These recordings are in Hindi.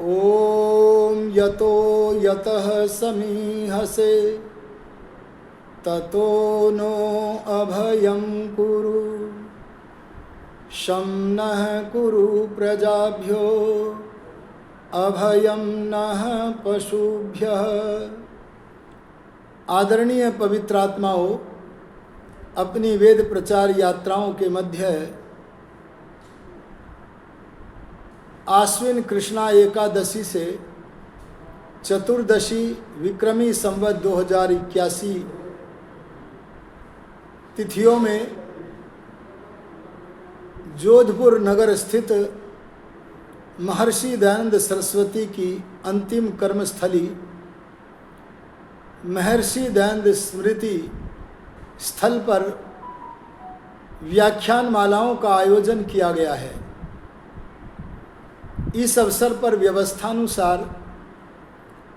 ओम यतो यतः समीहसे ततो नो अभयं कुरु शं नः कुरु प्रजाभ्यो अभयं नः पशुभ्यः। आदरणीय पवित्र आत्माओं, अपनी वेद प्रचार यात्राओं के मध्य आश्विन कृष्णा एकादशी से चतुर्दशी विक्रमी संवत 2081 तिथियों में जोधपुर नगर स्थित महर्षि दयानंद सरस्वती की अंतिम कर्मस्थली महर्षि दयानंद स्मृति स्थल पर व्याख्यान मालाओं का आयोजन किया गया है। इस अवसर पर व्यवस्थानुसार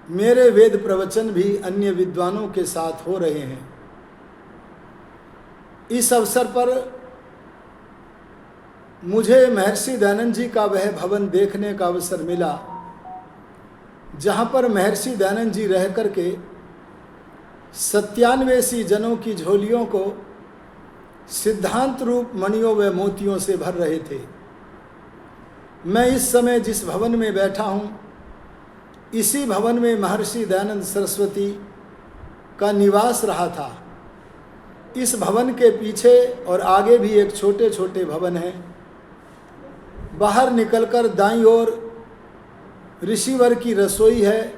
मेरे वेद प्रवचन भी अन्य विद्वानों के साथ हो रहे हैं। इस अवसर पर मुझे महर्षि दयानंद जी का वह भवन देखने का अवसर मिला जहाँ पर महर्षि दयानंद जी रह करके 97 जनों की झोलियों को सिद्धांत रूप मणियों व मोतियों से भर रहे थे। मैं इस समय जिस भवन में बैठा हूँ, इसी भवन में महर्षि दयानंद सरस्वती का निवास रहा था। इस भवन के पीछे और आगे भी एक छोटे छोटे भवन हैं। बाहर निकलकर दाईं ओर ऋषिवर की रसोई है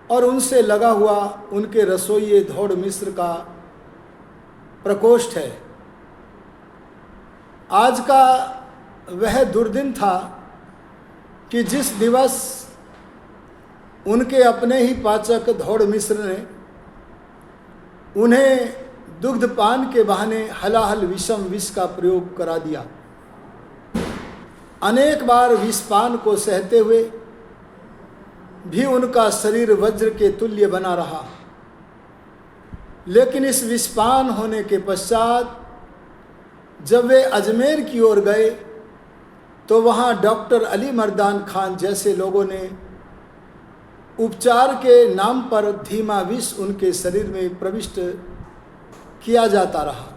और उनसे लगा हुआ उनके रसोइये धौड़ मिश्र का प्रकोष्ठ है। आज का वह दुर्दिन था कि जिस दिवस उनके अपने ही पाचक धौड़ मिश्र ने उन्हें दुग्धपान के बहाने हलाहल विषम विष का प्रयोग करा दिया। अनेक बार विषपान को सहते हुए भी उनका शरीर वज्र के तुल्य बना रहा, लेकिन इस विषपान होने के पश्चात जब वे अजमेर की ओर गए तो वहाँ डॉक्टर अली मर्दान खान जैसे लोगों ने उपचार के नाम पर धीमा विष उनके शरीर में प्रविष्ट किया जाता रहा।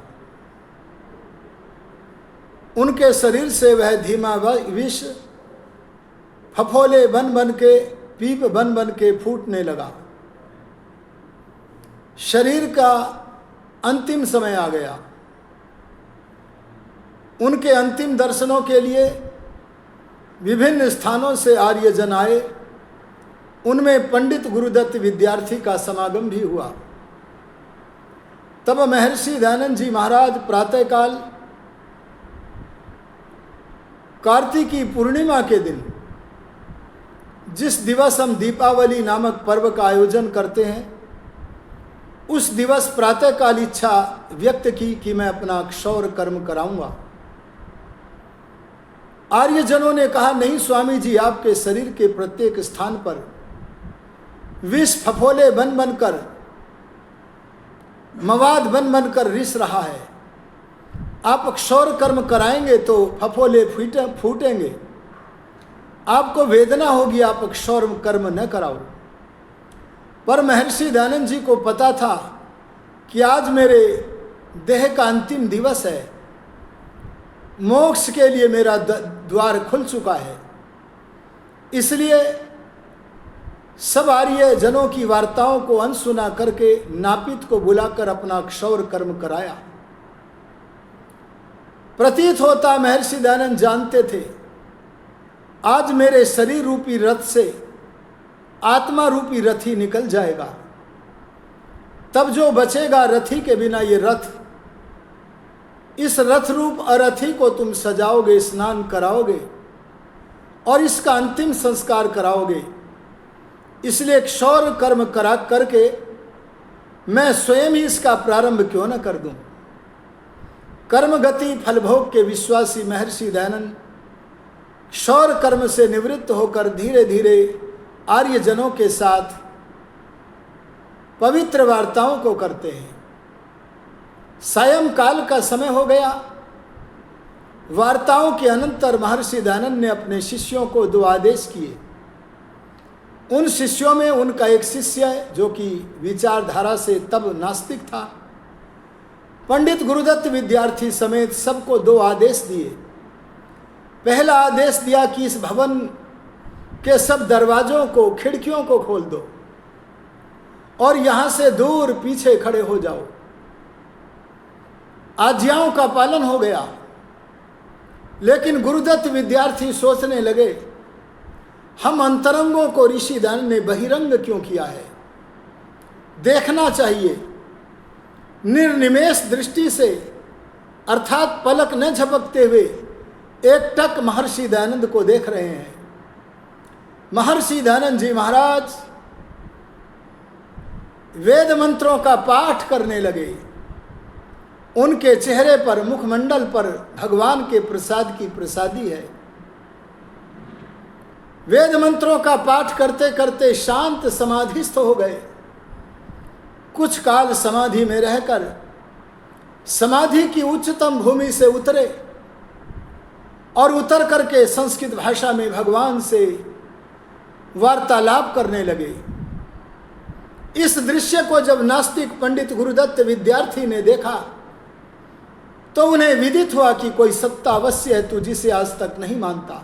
उनके शरीर से वह धीमा विष फफोले बन बन के पीप बन बन के फूटने लगा। शरीर का अंतिम समय आ गया। उनके अंतिम दर्शनों के लिए विभिन्न स्थानों से आर्यजन आए। उनमें पंडित गुरुदत्त विद्यार्थी का समागम भी हुआ। तब महर्षि दयानंद जी महाराज प्रातःकाल कार्तिकी पूर्णिमा के दिन, जिस दिवस हम दीपावली नामक पर्व का आयोजन करते हैं, उस दिवस प्रातःकाल इच्छा व्यक्त की कि मैं अपना क्षौर कर्म कराऊंगा। आर्यजनों ने कहा, नहीं स्वामी जी, आपके शरीर के प्रत्येक स्थान पर विष फफोले बन बनकर मवाद बन बनकर रिस रहा है। आप क्षौर कर्म कराएंगे तो फफोले फूटेंगे, आपको वेदना होगी, आप क्षौर कर्म न कराओ। पर महर्षि दयानंद जी को पता था कि आज मेरे देह का अंतिम दिवस है, मोक्ष के लिए मेरा द्वार खुल चुका है। इसलिए सब आर्य जनों की वार्ताओं को अनसुना करके नापित को बुलाकर अपना क्षौर कर्म कराया। प्रतीत होता महर्षि दयानंद जानते थे आज मेरे शरीर रूपी रथ से आत्मा रूपी रथी निकल जाएगा। तब जो बचेगा रथी के बिना ये रथ, इस रथ रूप अरथी को तुम सजाओगे, स्नान कराओगे और इसका अंतिम संस्कार कराओगे। इसलिए क्षौर कर्म करा करके मैं स्वयं ही इसका प्रारंभ क्यों न कर दूं। कर्म गति फलभोग के विश्वासी महर्षि दयानंद क्षौर कर्म से निवृत्त होकर धीरे धीरे आर्यजनों के साथ पवित्र वार्ताओं को करते हैं। सायंकाल का समय हो गया। वार्ताओं के अनंतर महर्षि दयानंद ने अपने शिष्यों को 2 आदेश किए। उन शिष्यों में उनका एक शिष्य है जो कि विचारधारा से तब नास्तिक था। पंडित गुरुदत्त विद्यार्थी समेत सबको 2 आदेश दिए। पहला आदेश दिया कि इस भवन के सब दरवाजों को, खिड़कियों को खोल दो और यहां से दूर पीछे खड़े हो जाओ। आज्ञाओं का पालन हो गया, लेकिन गुरुदत्त विद्यार्थी सोचने लगे, हम अंतरंगों को ऋषि दयानंद ने बहिरंग क्यों किया है? देखना चाहिए। निर्निमेष दृष्टि से अर्थात पलक न झपकते हुए एकटक महर्षि दयानंद को देख रहे हैं। महर्षि दयानंद जी महाराज वेद मंत्रों का पाठ करने लगे। उनके चेहरे पर, मुखमंडल पर भगवान के प्रसाद की प्रसादी है। वेद मंत्रों का पाठ करते करते शांत समाधिस्थ हो गए। कुछ काल समाधि में रहकर समाधि की उच्चतम भूमि से उतरे और उतर करके संस्कृत भाषा में भगवान से वार्तालाप करने लगे। इस दृश्य को जब नास्तिक पंडित गुरुदत्त विद्यार्थी ने देखा तो उन्हें विदित हुआ कि कोई सत्ता अवश्य है तू जिसे आज तक नहीं मानता।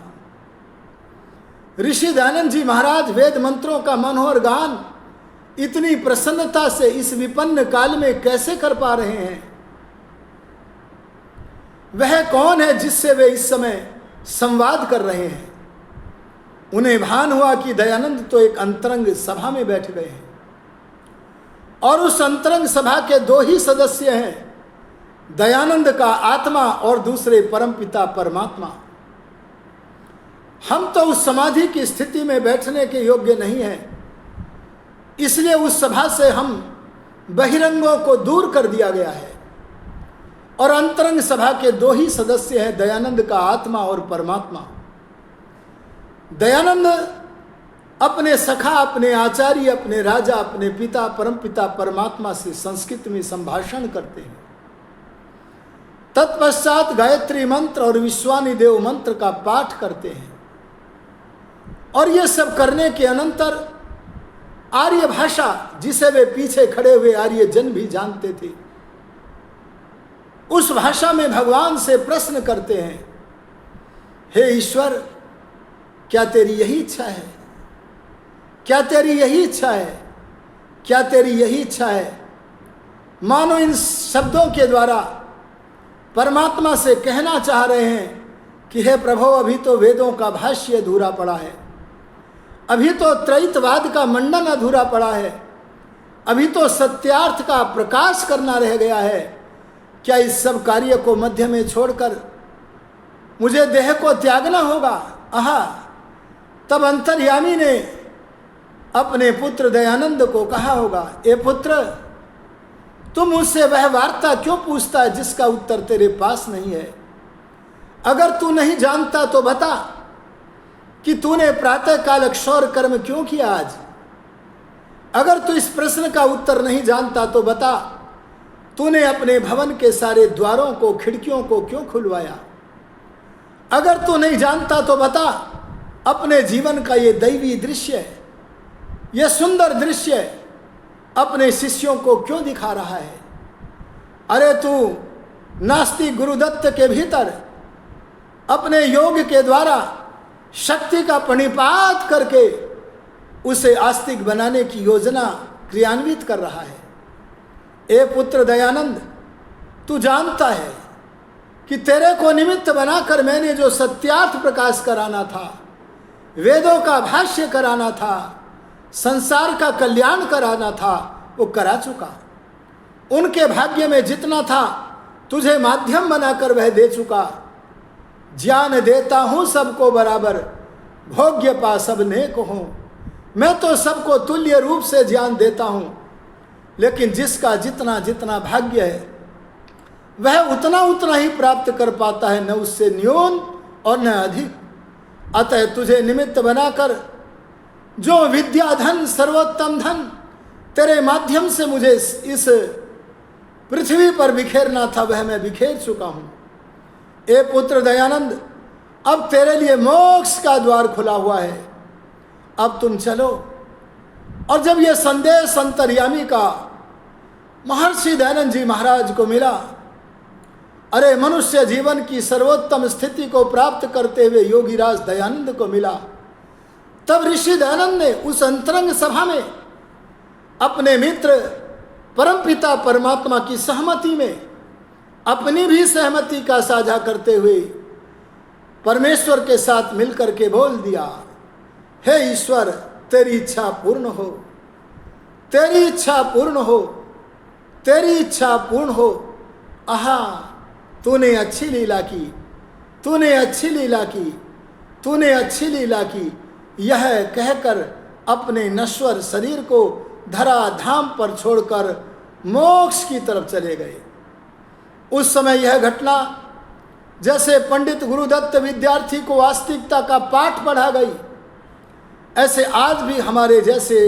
ऋषि दयानंद जी महाराज वेद मंत्रों का मनोहर गान इतनी प्रसन्नता से इस विपन्न काल में कैसे कर पा रहे हैं? वह कौन है जिससे वे इस समय संवाद कर रहे हैं? उन्हें भान हुआ कि दयानंद तो एक अंतरंग सभा में बैठ गए हैं और उस अंतरंग सभा के 2 ही सदस्य हैं, दयानंद का आत्मा और दूसरे परमपिता परमात्मा। हम तो उस समाधि की स्थिति में बैठने के योग्य नहीं हैं, इसलिए उस सभा से हम बहिरंगों को दूर कर दिया गया है और अंतरंग सभा के 2 ही सदस्य हैं, दयानंद का आत्मा और परमात्मा। दयानंद अपने सखा, अपने आचार्य, अपने राजा, अपने पिता परमपिता परमात्मा से संस्कृत में संभाषण करते हैं। तत्पश्चात गायत्री मंत्र और विश्वानिदेव मंत्र का पाठ करते हैं और ये सब करने के अनंतर आर्य भाषा, जिसे वे पीछे खड़े हुए आर्य जन भी जानते थे, उस भाषा में भगवान से प्रश्न करते हैं, हे ईश्वर, क्या तेरी यही इच्छा है? क्या तेरी यही इच्छा है? क्या तेरी यही इच्छा है? मानो इन शब्दों के द्वारा परमात्मा से कहना चाह रहे हैं कि हे प्रभु, अभी तो वेदों का भाष्य अधूरा पड़ा है, अभी तो त्रैतवाद का मंडन अधूरा पड़ा है, अभी तो सत्यार्थ का प्रकाश करना रह गया है। क्या इस सब कार्य को मध्य में छोड़कर मुझे देह को त्यागना होगा? आहा, तब अंतर्यामी ने अपने पुत्र दयानंद को कहा होगा, ए पुत्र, तुम मुझसे वह वार्ता क्यों पूछता है जिसका उत्तर तेरे पास नहीं है? अगर तू नहीं जानता तो बता कि तूने प्रातःकाल अक्षौर कर्म क्यों किया आज? अगर तू इस प्रश्न का उत्तर नहीं जानता तो बता, तूने अपने भवन के सारे द्वारों को, खिड़कियों को क्यों खुलवाया? अगर तू नहीं जानता तो बता, अपने जीवन का ये दैवी दृश्य, ये सुंदर दृश्य अपने शिष्यों को क्यों दिखा रहा है? अरे तू नास्तिक गुरुदत्त के भीतर अपने योग के द्वारा शक्ति का प्रणिपात करके उसे आस्तिक बनाने की योजना क्रियान्वित कर रहा है। ए पुत्र दयानंद, तू जानता है कि तेरे को निमित्त बनाकर मैंने जो सत्यार्थ प्रकाश कराना था, वेदों का भाष्य कराना था, संसार का कल्याण कराना था, वो करा चुका। उनके भाग्य में जितना था तुझे माध्यम बनाकर वह दे चुका। ज्ञान देता हूँ सबको बराबर, भोग्य पा सब नेक हूँ। मैं तो सबको तुल्य रूप से ज्ञान देता हूँ, लेकिन जिसका जितना जितना भाग्य है वह उतना उतना ही प्राप्त कर पाता है, न उससे न्यून और न अधिक। अतः तुझे निमित्त बनाकर जो विद्या धन, सर्वोत्तम धन तेरे माध्यम से मुझे इस पृथ्वी पर बिखेरना था, वह मैं बिखेर चुका हूँ। ए पुत्र दयानंद, अब तेरे लिए मोक्ष का द्वार खुला हुआ है। अब तुम चलो और जब यह संदेश अंतर्यामी का महर्षि दयानंद जी महाराज को मिला, अरे मनुष्य जीवन की सर्वोत्तम स्थिति को प्राप्त करते हुए योगीराज दयानंद को मिला, तब ऋषि दयानंद ने उस अंतरंग सभा में अपने मित्र परमपिता परमात्मा की सहमति में अपनी भी सहमति का साझा करते हुए परमेश्वर के साथ मिलकर के बोल दिया, हे ईश्वर, तेरी इच्छा पूर्ण हो, तेरी इच्छा पूर्ण हो, तेरी इच्छा पूर्ण हो। आहा, तूने अच्छी लीला की, तूने अच्छी लीला की, तूने अच्छी लीला की। यह कहकर अपने नश्वर शरीर को धरा धाम पर छोड़कर मोक्ष की तरफ चले गए। उस समय यह घटना जैसे पंडित गुरुदत्त विद्यार्थी को वास्तविकता का पाठ पढ़ा गई, ऐसे आज भी हमारे जैसे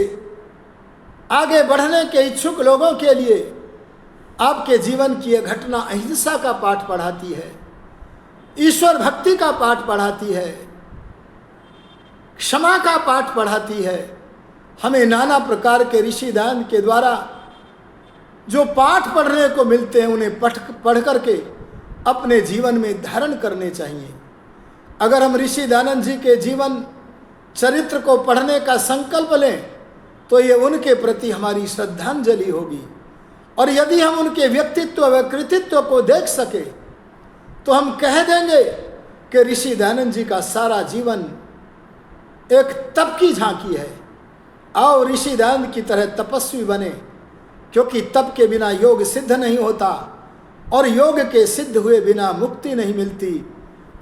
आगे बढ़ने के इच्छुक लोगों के लिए आपके जीवन की यह घटना अहिंसा का पाठ पढ़ाती है, ईश्वर भक्ति का पाठ पढ़ाती है, क्षमा का पाठ पढ़ाती है। हमें नाना प्रकार के ऋषि दान के द्वारा जो पाठ पढ़ने को मिलते हैं उन्हें पढ़ करके अपने जीवन में धारण करने चाहिए। अगर हम ऋषि दयानंद जी के जीवन चरित्र को पढ़ने का संकल्प लें तो ये उनके प्रति हमारी श्रद्धांजलि होगी। और यदि हम उनके व्यक्तित्व व कृतित्व को देख सके तो हम कह देंगे कि ऋषि दयानंद जी का सारा जीवन एक तप की झांकी है। आओ ऋषि दयानंद की तरह तपस्वी बने, क्योंकि तप के बिना योग सिद्ध नहीं होता और योग के सिद्ध हुए बिना मुक्ति नहीं मिलती।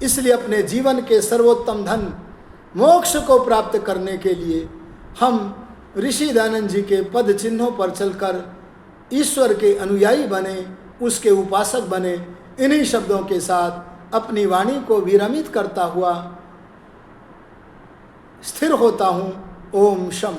इसलिए अपने जीवन के सर्वोत्तम धन मोक्ष को प्राप्त करने के लिए हम ऋषि दयानंद जी के पद चिन्हों पर चलकर ईश्वर के अनुयायी बने, उसके उपासक बने। इन्हीं शब्दों के साथ अपनी वाणी को विरमित करता हुआ स्थिर होता हूँ। ओम शम।